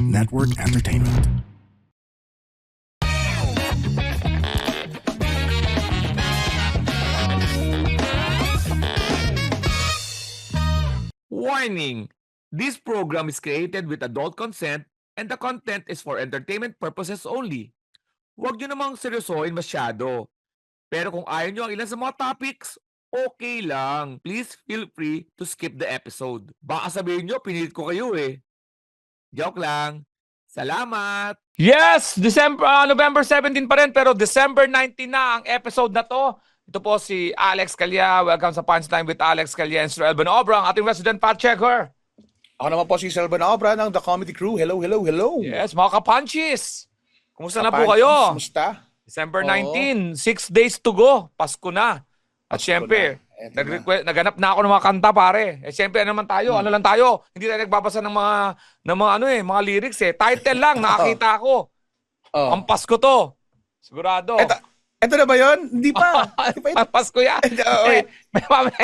Network Entertainment. Warning! This program is created with adult consent and the content is for entertainment purposes only. Huwag nyo namang seryosohin masyado. Pero kung ayaw nyo ang ilan sa mga topics, okay lang. Please feel free to skip the episode. Baka sabihin nyo, pinilit ko kayo eh. Joke lang. Salamat! Yes! November 17 pa rin, pero December 19 na ang episode na to. Ito po si Alex Calya. Welcome sa Punchline with Alex Calya and Sir Elvin Obra, ang ating resident fact checker. Ako naman po si Selvan Obra ng The Comedy Crew. Hello, hello, hello. Yes, mga kapunchies. Kumusta na po kayo? Kumusta? December 19, 6 days to go. Pasko na. At syempre, naghanap na ako ng mga kanta, pare. Eh syempre, ano naman tayo? Ano lang tayo? Hindi tayo nagbabasa ng mga lyrics eh. Title lang, nakakita ko. Ang Pasko to. Sigurado. Ito na ba yun? Hindi pa. Pasko yan.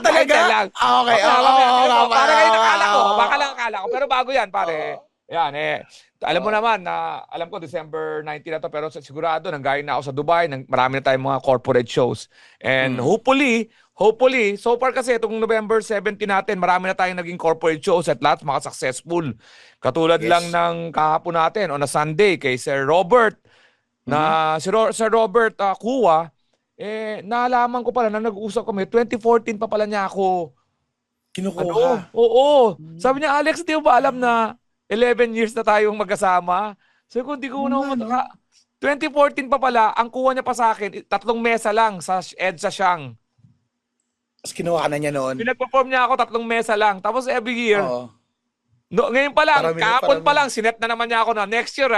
Talaga? Lang. Okay. Para kayo nakala ko. Baka lang akala ko. Pero bago yan, pare. Yan eh. Alam mo naman na, alam ko December 19 na to, pero sigurado nanggaling na ako sa Dubai, marami na tayong mga corporate shows. And hopefully, so far kasi itong November 17 natin, marami na tayong naging corporate shows at lahat mga successful. Katulad lang ng kahapon natin on a Sunday kay Sir Robert, na Sir Robert Kuwa, nalaman ko pala na nag-uusap kami, 2014 pa pala niya ako. Kinukuha? Oo. Sabi niya, Alex, di mo ba alam na 11 years na tayong magkasama? So kung di ko na 2014 pa pala, ang kuha niya pa sa akin, 3 mesa lang sa EDSA Siang. Tapos kinuha ka na niya noon? Pinag-perform niya ako 3 mesa lang. Tapos every year, ngayon pa lang, kahapon pa lang, sinet na naman niya ako na next year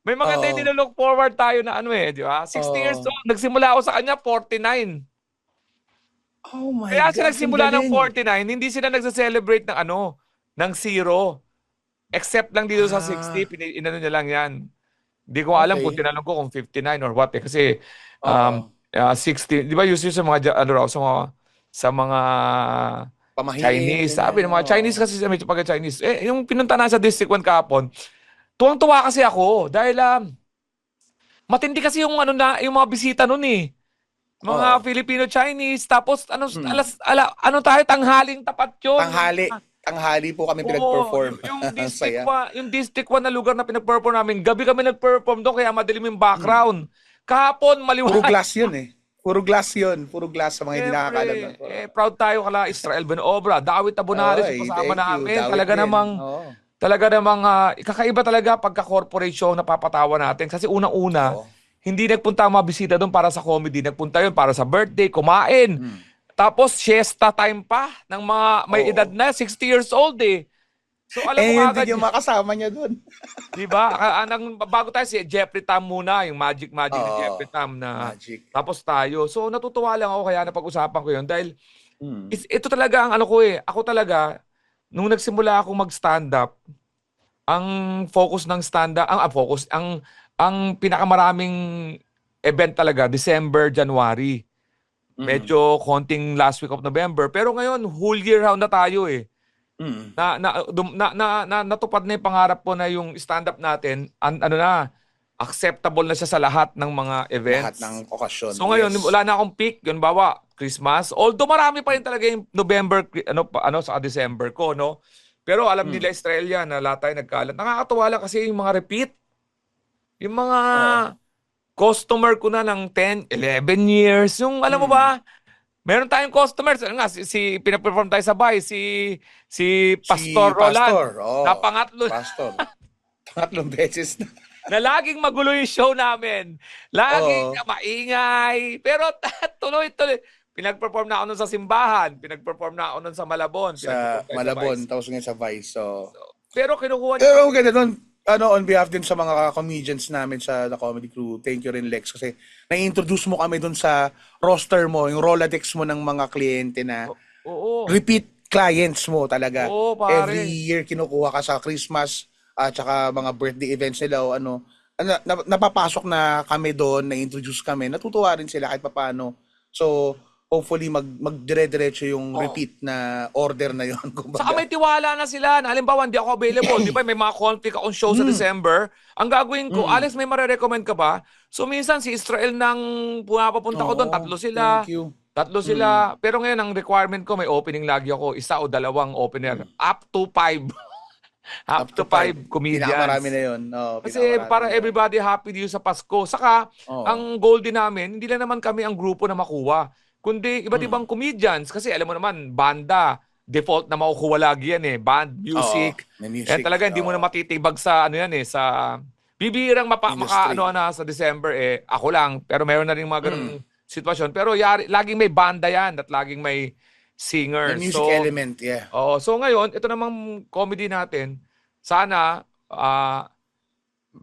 may maganda yung nilolook forward tayo na di ba? 60 years old, nagsimula ako sa kanya 49. Oh my God. Kaya sila nagsimula ng 49, hindi sila nagsa-celebrate ng 0. Except lang dito sa 60, inano niya lang yan. Hindi ko alam kung tinanong ko kung 59 or what kasi 60, di ba usually sa mga sa mga Chinese, sabi ng mga Chinese kasi sa medyo pagka-Chinese. Yung pinunta na sa District 1 kahapon, tuwang-tuwa kasi ako dahil matindi kasi yung yung mga bisita noon eh. Mga Filipino-Chinese, tapos tanghaling tapat yun. Tanghali po kami pinag-perform. Yung District 1 na lugar na pinag-perform namin, gabi kami nag-perform doon kaya madilim yung background. Kahapon, maliwanag. Puro glass yun eh. Puro glass sa mga hindi nakakalam. Proud tayo kala Israel Ben Obra, Dawit Abonares, kasama namin. Talaga namang kakaiba talaga pagka-corporate show na papatawa natin. Kasi unang-una, hindi nagpunta ang mga bisita doon para sa comedy. Nagpunta yun para sa birthday, kumain. Tapos, siesta time pa ng mga may edad na, 60 years old eh. So, alam mo kagad. Hindi yung makasama niya doon. Diba? Bago tayo si Jeffrey Tam muna, yung Magic ni Jeffrey Tam na. Magic. Tapos tayo. So, natutuwa lang ako kaya napag-usapan ko yun. Dahil, ito talaga ang ko eh. Ako talaga, nung nagsimula ako mag-stand up, ang focus ng stand up, ang pinakamaraming event talaga December, January. Medyo konting last week of November, pero ngayon whole year round na tayo eh. Natupad na yung pangarap ko na yung stand up natin, acceptable na siya sa lahat ng mga events. Lahat ng okasyon. So ngayon, wala na akong peak, yun bawa, Christmas. Although marami pa rin talaga yung November, sa December ko, no? Pero alam nila Australia na lahat tayo nagkalat. Nakakatuwa lang kasi yung mga repeat. Yung mga customer ko na ng 10, 11 years. Yung alam mo ba, meron tayong customers. Pinaperform tayo sa bahay, si Pastor Roland. Na pangatlo. Pastor. Pangatlong beses na. Na laging magulo yung show namin. Laging maingay. Pero tuloy-tuloy. Pinag-perform na ako nun sa simbahan. Pinag-perform na ako nun sa Malabon. Sa Malabon, tapos ngayon sa Vice. Pero kinukuha niya. Pero ganda nun, on behalf din sa mga comedians namin sa The Comedy Crew, thank you rin Lex kasi na-introduce mo kami dun sa roster mo, yung Rolodex mo ng mga kliyente na repeat clients mo talaga. Every year kinukuha ka sa Christmas at saka mga birthday events nila o napapasok na kami doon, na-introduce kami, natutuwa rin sila kahit papaano. So, hopefully magdire-diretso yung repeat na order na yon. Saka may tiwala na sila na halimbawa hindi ako available, di ba may mga conflict akong show sa December. Ang gagawin ko, Alex, may marirecommend ka ba? So minsan si Israel nang pumapapunta ko doon, tatlo sila. Thank you. Tatlo sila. Pero ngayon ang requirement ko, may opening lagi ako, isa o dalawang opener. Up to 5. Up to 5 comedians. Pinakamarami na yun. Kasi para everybody happy dito sa Pasko. Saka, ang goal din namin, hindi lang naman kami ang grupo na makuha. Kundi iba't ibang comedians. Kasi alam mo naman, banda, default na makukuha lagi yan eh. Band, music. May music. Eh talaga, hindi mo na matitibag sa ano yan eh, sa bibirang na sa December eh. Ako lang, pero meron na rin mga ganung sitwasyon. Pero laging may banda yan at laging may singer. May music element, yeah. So ngayon, ito namang comedy natin, sana,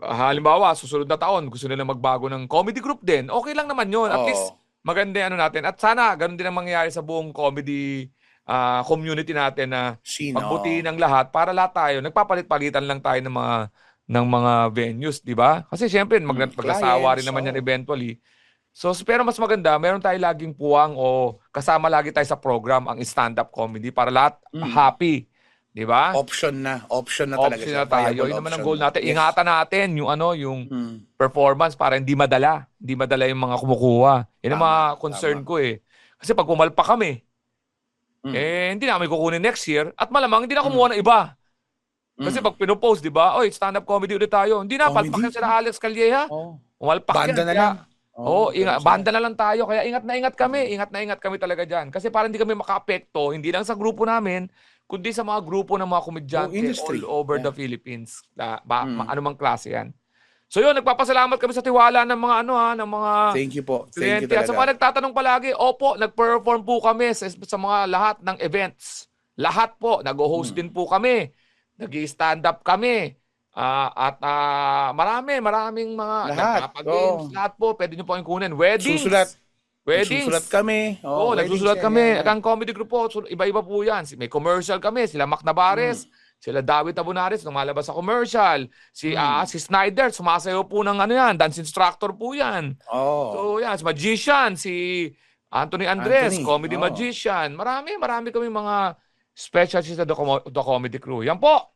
halimbawa, susunod na taon, gusto nila magbago ng comedy group din, okay lang naman yun. At least, maganda yung ano natin. At sana, ganun din ang mangyayari sa buong comedy community natin na pagbutihin ng lahat para lahat tayo. Nagpapalit-palitan lang tayo ng mga venues, di ba? Kasi syempre, mag-asawa rin naman yan eventually. So, pero mas maganda, meron tayo laging puwang o kasama lagi tayo sa program, ang stand-up comedy para lahat happy. Di ba? Option na talaga. Option na tayo. Yun naman ang goal natin. Ingatan natin yung performance para hindi madala. Hindi madala yung mga kumukuha. Yan ang mga concern ko eh. Kasi pag pumalpa kami, hindi namin kukunin next year at malamang hindi na kumuha ng iba. Kasi pag pinopost, di ba? Oy, stand-up comedy ulit tayo. Hindi na, palpak yan sila Alex Calleja. Umalpak yan. Banda na lang. Banda na lang tayo. Kaya ingat na ingat kami. Ingat na ingat kami talaga dyan. Kasi para hindi kami maka-apekto, hindi lang sa grupo namin, kundi sa mga grupo ng mga komedyante all over the Philippines. Anumang klase yan. So yun, nagpapasalamat kami sa tiwala ng mga ng mga Thank you po. Thank you. At sa mga nagtatanong palagi, opo, nag-perform po kami sa mga lahat ng events. Lahat po, nag-host din po kami. Nag-stand up kami. At maraming mga nagpapagames. Lahat po, pwede nyo po yung kunin. Weddings. Weddings. Nagsusulat kami. Nagsusulat kami. Ang comedy group po, iba-iba po yan. May commercial kami. Sila Mac Navarez, sila David Abunares, lumalabas sa commercial. Si Snyder, sumasayaw po ng dance instructor po yan. So yan, si Magician, si Anthony Andres, comedy magician. Marami kami mga specialties sa The Comedy Crew. Yan po.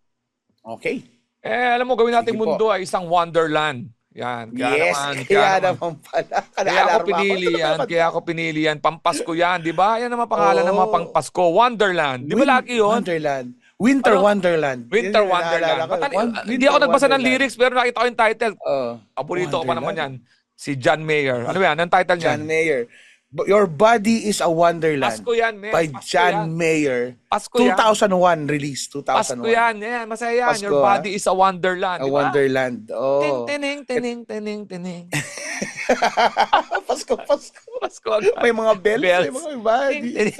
Okay. Alam mo, gawin natin mundo ay isang wonderland. Yan. Kaya naman pala. Kaya ako pinili yan. Pampasko yan, di ba? Yan naman pangalan ng mga Pampasko. Wonderland. Di ba laki yun? Winter Wonderland. Winter Wonderland. Hindi ako nagbasa ng lyrics pero nakita ko yung title. Paborito ko pa naman yan. Si John Mayer. Ano yan? Anong title niyan? John Mayer. Your Body is a Wonderland. Pasko yan, man. By John Mayer. Pasko yan. 2001 release. 2001. Pasko yan. Masaya yan. Your Body is a Wonderland. A Wonderland. Tining. Pasko. Pasko. May mga bells. May mga body.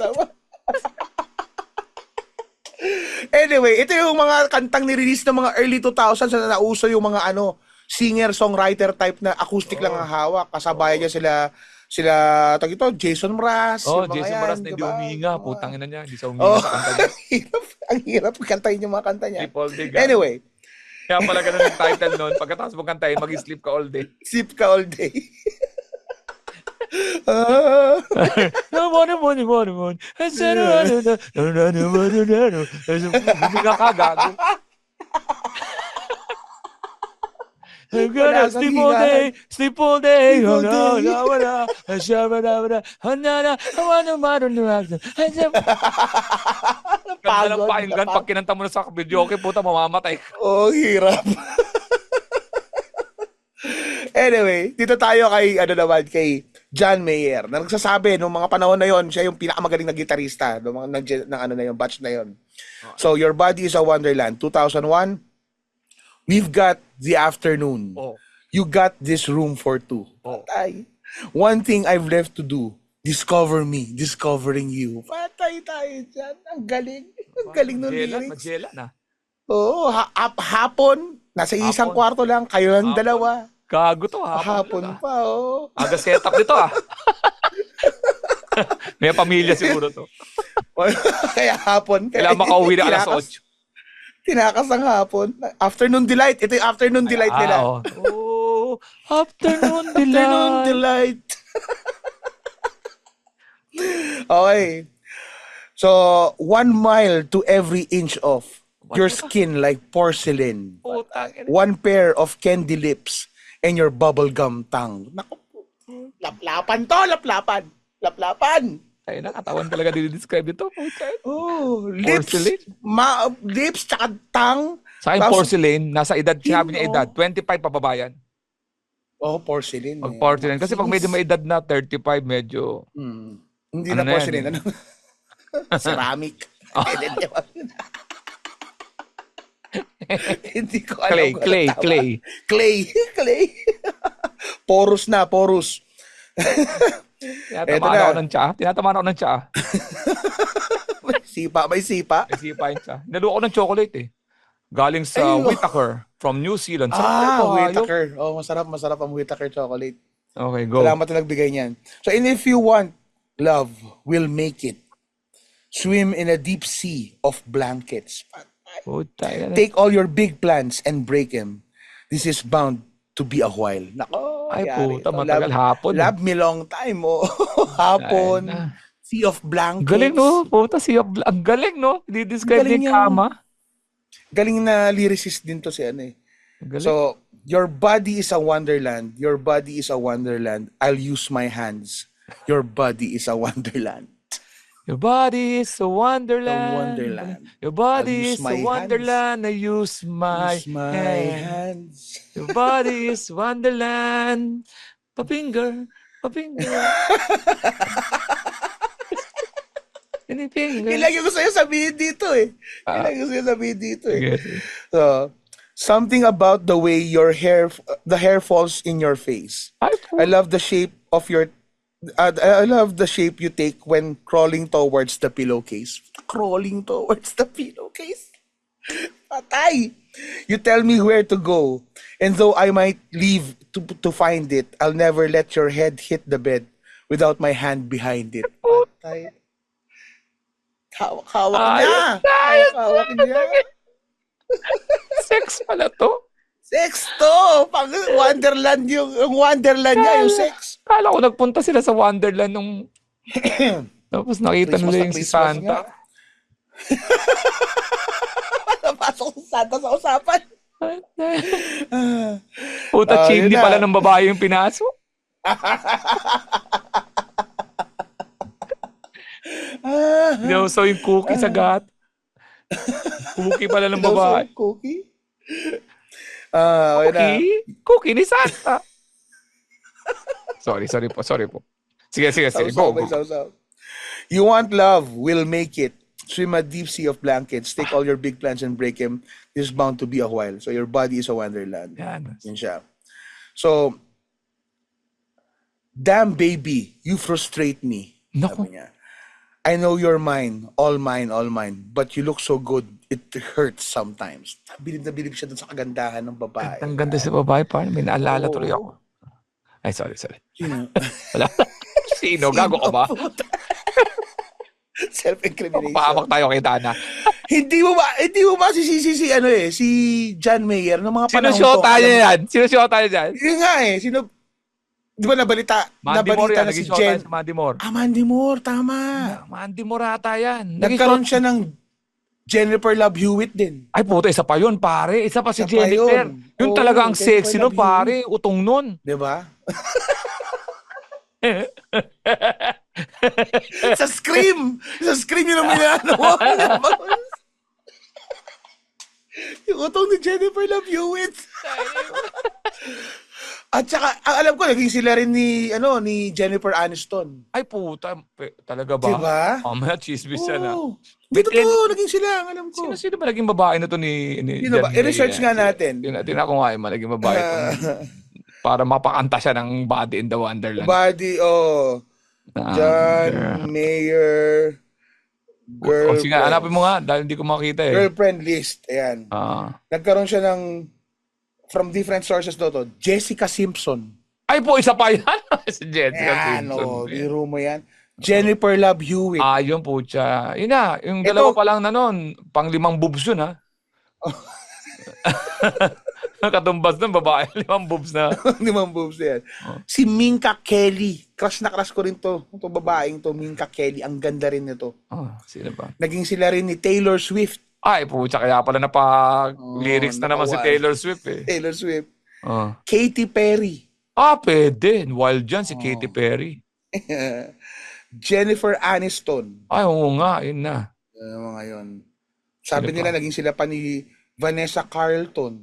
Anyway, ito yung mga kantang ni-release ng mga early 2000s na nauso yung mga singer-songwriter type na acoustic lang ang hawak. Kasabayan niya sila Jason Mraz. Jason Mraz na hindi uminga. Putang ina niya. Hindi siya uminga sa kanta niya. Ang hirap kantahin yung mga kanta niya. Sleep. Anyway. Kaya pala ganun yung title nun. Pagkatapos mong kantahin, mag-sleep ka all day. Sleep ka all day. Uminga ka, gago. I'm gonna sleep all day. Ganda ng pakinggan. Pag kinanta mo na sa video, okay, puta, mamamatay. Hirap. Anyway, dito tayo kay John Mayer, na nagsasabi nung mga panahon na yon, siya yung pinakamagaling na gitarista ng batch na yon. So, Your Body is a Wonderland, 2001. We've got The Afternoon. You got This Room for Two. Patay. One Thing I've Left to Do. Discover Me, Discovering You. Patay tayo dyan. Ang galing. Ang galing nun lyrics. Magellan na. Hapon. Nasa isang kwarto lang. Kayo lang dalawa. Gago to. Hapon pa. Aga setup nito May pamilya siguro to. Kaya hapon. Kailangan makauwi na alas 8. Tinakas ang hapon. Afternoon Delight. Ito yung Afternoon Delight nila. Afternoon Delight. Afternoon Delight. Okay. So, 1 mile to every inch of your skin like porcelain. Putang ina. 1 pair of candy lips and your bubblegum tongue. Naku po. Laplapan to, laplapan. Laplapan. Ay, nakatawan talaga dinidescribe ito. Putang. Oh, lips. Porcelain? Lips tsaka tongue. Sa akin, Tapos- porcelain, nasa edad, sinabi niya Yun, edad, 25 pababa yan. Oh, porcelain. Pag eh. porcelain. Kasi pag medyo may edad na, 35, medyo... Hindi Ano na na yan porcelain. eh? Ano? Ceramic. Hindi ko alam. Clay, kung clay, ano tama. clay. Clay. Porous na, porous. Tinatamaan na. ako ng tsaa. Tinatamaan ako ng tsaa. May sipa. Kasi pa yung tsaa. Naluwa ko ng chocolate eh. Galing sa Ay, oh. Whittaker from New Zealand. Sarap nito, hayop. Whittaker. Oh, masarap ang Whittaker chocolate. Okay, go. Salamat na nagbigay niyan. So, and if you want love, will make it. Swim in a deep sea of blankets. Puta, yan. Take all your big plans and break them. This is bound to be a while. Nako, Ay, yari puta, ito. matagal hapon. Love me long time, oh. Hapon. Ay, na. Sea of blankets. Galing no? Puta, ang galing no? Di-describe Galing niya yung yan. kama. Galing na lyricist din to si ano eh. Galing. So, your body is a wonderland. Your body is a wonderland. I'll use my hands. Your body is a wonderland. Your body is a wonderland. A wonderland. Your body I'll use is a my wonderland. I use my, Use my hand. hands. Your body is wonderland. Papinger. Pinipinger. Ilagay ko sa'yo sabihin dito eh. Ilagay ko sa'yo sabihin dito eh. Sige. So, something about the way the hair falls in your face. Ay, po. I love the shape of your I love the shape you take when crawling towards the pillowcase. Crawling towards the pillowcase? Patay! You tell me where to go. And though I might leave to find it, I'll never let your head hit the bed without my hand behind it. Patay. Hawak niya. Hawak niya. Sex pala to. Sex to! Pag Wonderland yung Wonderland niya, yung sex. Kala ko nagpunta sila sa Wonderland nung... Tapos nakita Christmas nila na yung si Christmas Santa. nga. Napasok si Santa sa usapan. Puta, chimney yun na. pala ng babae yung pinaso. So yung cookie sa gat. Cookie pala ng babae. Cookie? Okay na. Cookie ni Santa. Sorry po. Sige. Go. Sausaw. You want love, we'll make it. Swim a deep sea of blankets. Take all your big plans and break them. This is bound to be a while. So your body is a wonderland. Yan. Yun siya. So, damn baby, you frustrate me. Naku. Sabi niya. I know you're mine, all mine, but you look so good, it hurts sometimes. Bilib na bilib siya dun sa kagandahan ng babae. Ang ganda sa babae pa. May naalala Oo. tuloy ako. Ay, sorry. Sino? Wala. Sino? Gago ka ba? Self-incrimination. Pahamak tayo kay Tana. Hindi mo ba si John Mayer ng mga Sino panahon shota to? niya yan? Sino shota niya dyan? Yun nga eh. Di ba nabalita Mandy Moore yan. na si Naging shota Jen? yan sa Mandy Moore. Mandy Moore, tama. Mandy Moore ata yan. Nagkaroon siya ng Jennifer Love Hewitt din. Ay puta, isa pa yun pare. Isa pa si Isa pa Jennifer. yun. Yun Oo, talaga ang Jennifer sexy no Love pare. Utong nun. Di ba? Sa Scream yun ang minano mo. Yung utong ni Jennifer Love Hewitt. At saka, alam ko, naging sila rin ni Jennifer Aniston. Ay puta, talaga ba? Diba? Mamaya chismis yan ah. Oo. Hindi totoo, naging sila, ang alam ko. Sino ba naging babae na to ni Sino ba? Jan I-research Mayer? nga natin. Tingnan ko nga yung naging babae to. Para mapakanta siya ng Body in the Wonderland. Body, John Mayer, girlfriend. Sige, hanapin mo nga dahil hindi ko makita eh. Girlfriend list, ayan. Nagkaroon siya ng, from different sources to, Jessica Simpson. Ay po, isa pa yan. Si Jessica Ayan, Simpson. biro mo yan. Jennifer Love Hewitt. Yun po siya. Yun na, yung dalawa pa lang na nun, pang 5 boobs yun ha. Katumbas ng babae, 5 boobs na. Limang boobs na yan. Oh. Si Minka Kelly. Crush na crush ko rin to. Ito babaeng to, Minka Kelly. Ang ganda rin nito. Oh, sino ba? Naging sila rin ni Taylor Swift. Ay, pucha, kaya pala lyrics na naman si nakawan. Taylor Swift eh. Taylor Swift. Oh. Katy Perry. Pwede. Wild dyan si Katy Perry. Jennifer Aniston. Ay, oo nga, yun na. Mga yun. Sabi Sino nila, pa? naging sila pa ni Vanessa Carlton.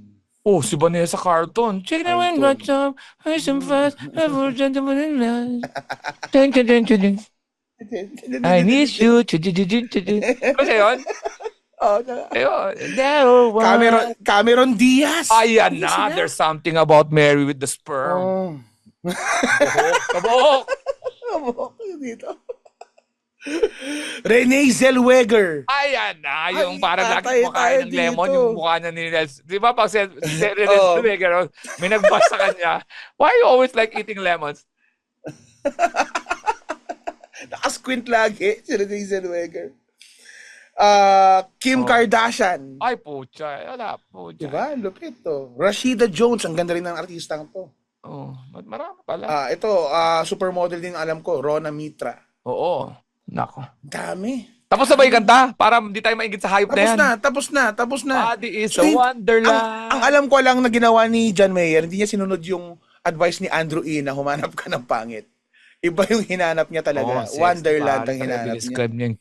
Oh, si Vanessa Carlton. Check it out, what's up? I some fast, ever gentleman in life. I need you. Kasi yun? Oh, Ayun. Cameron Diaz. Ayan na. There's something about Mary with the sperm. Oh. Kabok. Kabok dito. Renee Zellweger. Ayan na. Yung Ay, parang lagi tatay kumakain ng tayo lemon, dito. yung mukha niya ni Renee. Di ba pag si Renee Zellweger, may nagbasa sa kanya, why you always like eating lemons? Nakasquint lagi si Renee Zellweger. Kim Kardashian. Ay, pucha. Wala, pucha. Diba? Lupit to. Rashida Jones. Ang ganda rin ng artistang to. Oh, marami pala. Ito, supermodel din alam ko. Rona Mitra. Oo. Nako. Dami. Tapos na ba yung kanta? Para hindi tayo maingit sa hype na yan. Tapos na. Body is a wonderland. Ang alam ko lang na ginawa ni John Mayer, hindi niya sinunod yung advice ni Andrew E. na humanap ka ng pangit. Iba yung hinanap niya talaga. Wonderland ang hinanap niya. Describe niya yung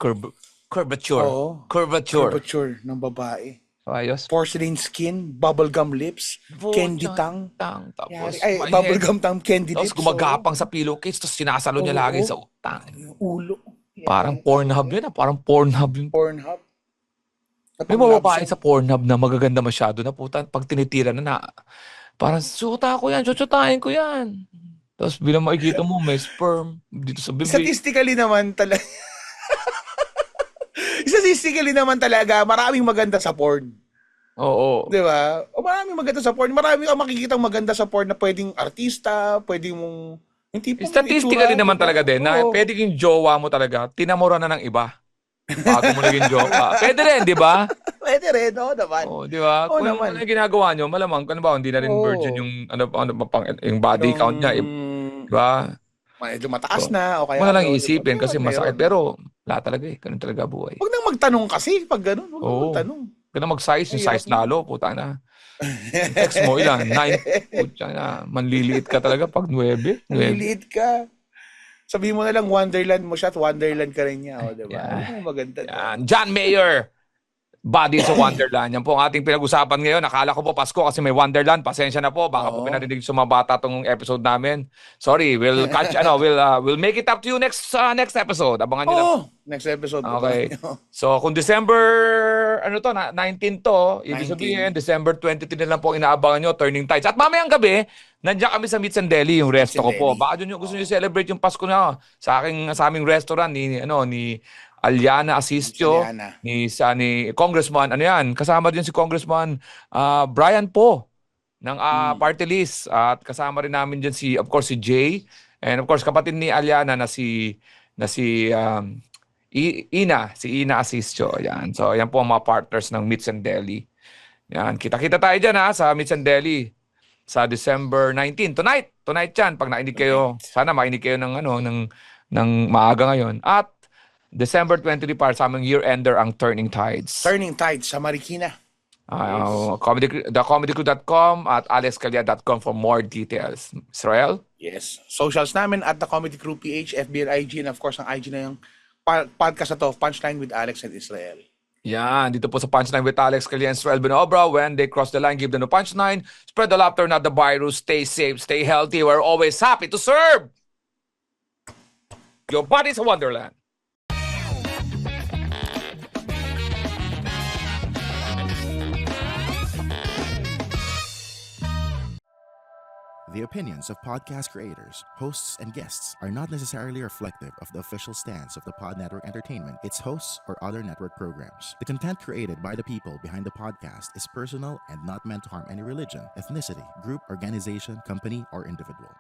curvature. Oo. Curvature ng babae. Ayos. Porcelain skin, bubblegum lips, candy tongue. Tapos, Bubblegum tongue, candy lips. Tapos gumagapang sa pillowcase, tapos sinasalo niya lagi sa utang. Yung ulo. Parang Pornhub yun. Parang Pornhub yun. Pornhub. May mga babae sa Pornhub na magaganda masyado na puta. Pag tinitira na parang suta ko yan, sutsutahin ko yan. Tapos bilang makikita mo, may sperm dito sa bibig. Statistically naman talaga, maraming maganda sa porn. Oo. Di ba? O maraming maganda sa porn. Marami kang makikitang maganda sa porn na pwedeng artista, pwedeng mong... Statistically naman talaga din na pwede yung jowa mo talaga, tinamura na ng iba. Bago mo naging jowa. Pwede rin, di ba? Pwede rin, naman. Oo, di ba? Oo Kung naman. ano yung ginagawa nyo, malamang, ano ba, hindi na rin virgin yung, yung body count niya. Di ba? Medyo mataas na. O kaya, Wala lang isipin kasi masakit. Pero, wala talaga eh. Ganun talaga buhay. Huwag nang magtanong kasi pag ganun. Huwag nang magtanong. Kaya mag-size, yung size lalo, puta na. Ex mo, ilan? 9. Puta na. Manliliit ka talaga pag 9. Manliliit ka. Sabihin mo na lang Wonderland mo siya at Wonderland ka rin niya. O, diba? Maganda. Yan. John Mayer. Body sa Wonderland. Yan po ang ating pinag-usapan ngayon. Nakala ko po Pasko kasi may Wonderland. Pasensya na po. Baka po pinarinig sa mga bata tong episode namin. Sorry. We'll catch, we'll make it up to you next episode. Abangan nyo lang. Next episode. Okay. So, kung December, 19 to, ibig sabihin, December 23 na lang po ang inaabangan nyo, Turning Tides. At mamayang gabi, nandiyan kami sa Meats and Deli, yung resto ko po. Baka dun gusto nyo celebrate yung Pasko na sa aming restaurant ni Aliana Asistio, ni Congressman, kasama din si Congressman Brian Poe ng party list. At kasama rin namin dyan of course, si Jay. And of course, kapatid ni Aliana na si Ina Asistio. Yan. So, yan po ang mga partners ng Meats and Deli. Yan. Kita-kita tayo dyan sa Meats and Deli sa December 19. Tonight yan. Pag nainig kayo, sana mainig kayo ng maaga ngayon. At December 23 para sa aming year-ender ang Turning Tides. Turning Tides sa Marikina. thecomedycrew.com at alexcalia.com for more details. Israel? Yes. Socials namin at The Comedy Crew PH, FB and IG, and of course ang IG na yung podcast na to, Punchline with Alex and Israel. Yan, dito po sa Punchline with Alex Calia and Israel Benobra. When they cross the line, give them the punchline. Spread the laughter, not the virus. Stay safe, stay healthy. We're always happy to serve. Your body's a wonderland. The opinions of podcast creators, hosts, and guests are not necessarily reflective of the official stance of the Pod Network Entertainment, its hosts, or other network programs. The content created by the people behind the podcast is personal and not meant to harm any religion, ethnicity, group, organization, company, or individual.